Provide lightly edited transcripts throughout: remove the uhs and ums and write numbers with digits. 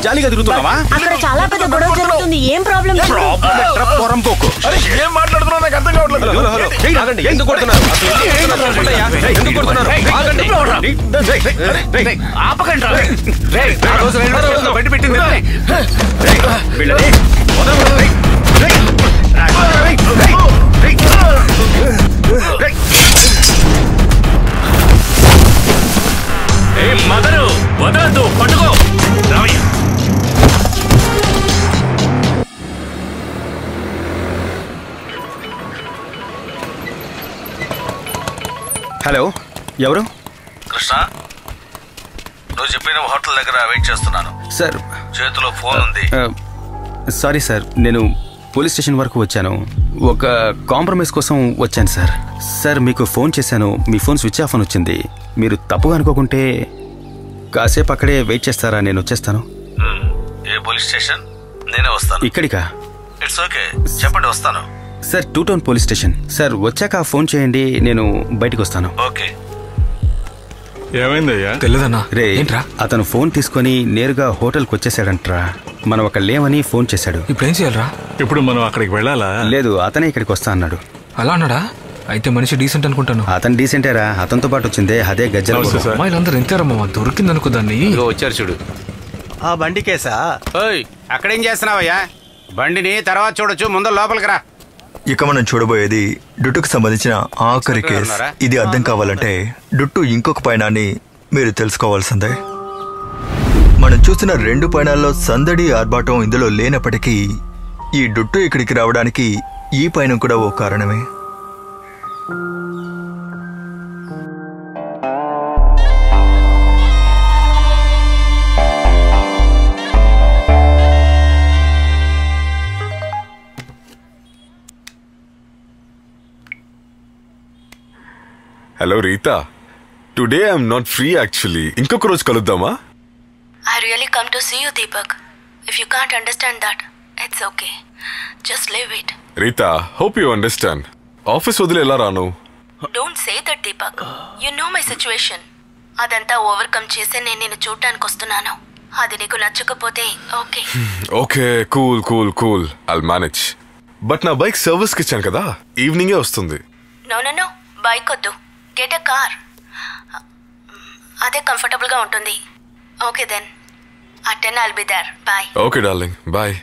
జాలీగా తిరుగుతున్నావా? అక్కడ చాలా పెద్ద గొడవ జరుగుతుంది. ఏం ప్రాబ్లం? ఏం మాట్లాడుతున్నా నాకు అర్థం కావట్లేదు. ఎందుకు కొడుతున్నారు? బయట పెట్టింది మదరు వదలద్దు, పట్టుకో. హలో, ఎవరు? కృష్ణ, నువ్వు చెప్పిన హోటల్ దగ్గర వెయిట్ చేస్తున్నాను సార్. చేతిలో ఫోన్ ఉంది. సారీ సార్, నేను పోలీస్ స్టేషన్ వరకు వచ్చాను. ఒక కాంప్రమైజ్ కోసం వచ్చాను సార్. సార్, మీకు ఫోన్ చేశాను, మీ ఫోన్ స్విచ్ ఆఫ్ అని వచ్చింది. మీరు తప్పుగా అనుకోకుంటే కాసేపు అక్కడే వెయిట్ చేస్తారా? నేను వచ్చేస్తాను. ఏ పోలీస్ స్టేషన్? నేనే వస్తాను. ఇక్కడికా? ఇట్స్ ఓకే, చెప్పండి, వస్తాను. Sir, 2 town police station. Sir, వచ్చాక ఫోన్ చేయండి, నేను బయటకు వస్తాను. ఓకే. ఏమైందయ్యా? తెలియదన్నా. రే, అతను ఫోన్ తీసుకొని నేరుగా హోటల్కి వచ్చేసాడంట్రా. మనం అక్కడ లేమని ఫోన్ చేశాడు. ఇప్పుడు ఏం చేయాలరా? ఇప్పుడు మనం అక్కడికి వెళ్ళాలా? లేదు, అతనే ఇక్కడికి వస్తా అన్నాడు. అలా అన్నాడా? అయితే మనిషి డీసెంట్ అనుకుంటాను. అతను డీసెంటేరా, అతనితో పాటు వచ్చిందే అదే గజ్జల. అమ్మాయిలందరూ ఎంతేరమ్మా, దొరికింది అనుకో దాన్ని. వచ్చారు చూడు. ఆ బండి కేసా? అక్కడేం చేస్తున్నావయ్యా? బండిని తర్వాత చూడొచ్చు, ముందు లోపలికి రా. ఇక మనం చూడబోయేది డుట్టుకు సంబంధించిన ఆఖరి కేసు. ఇది అర్థం కావాలంటే డుట్టు ఇంకొక పయనాన్ని మీరు తెలుసుకోవాల్సిందే. మనం చూసిన 2 పయనాల్లో సందడి ఆర్భాటం ఇందులో లేనప్పటికీ ఈ డుట్టు ఇక్కడికి రావడానికి ఈ పయనం కూడా ఓ కారణమే. Hello Rita, today I'm not free actually. ఇంకొక రోజు కలుద్దామా? I really come to see you, Deepak. If you can't understand that, it's okay. Just leave it. Rita, hope you understand. Office వదిలి ఎలా రాను? Don't say that, Deepak. You know my situation. అదంతా overcome చేసి నేను నిన్ను చూడడానికి వస్తున్నాను. అది నీకు నచ్చకపోతే okay. Okay, cool cool cool, I'll manage. But నా బైక్ సర్వీస్కి ఇచ్చాను కదా, ఈవినింగే వస్తుంది. నో, బైక్ వద్దు. Get a car. అదే కంఫర్టబుల్గా ఉంటుంది. Okay then, at 10 I'll be there. Bye. Okay darling, bye.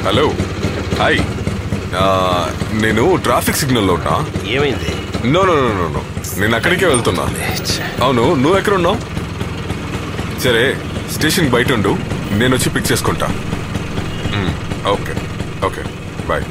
Hello, hi. నేను ట్రాఫిక్ సిగ్నల్లో ఉన్నా. ఏమైంది? నో, నేను అక్కడికే వెళ్తున్నా. అవును, నువ్వు ఎక్కడున్నావు? సరే, స్టేషన్ బయట ఉండు, నేను వచ్చి పిక్ చేసుకుంటా. Okay, bye.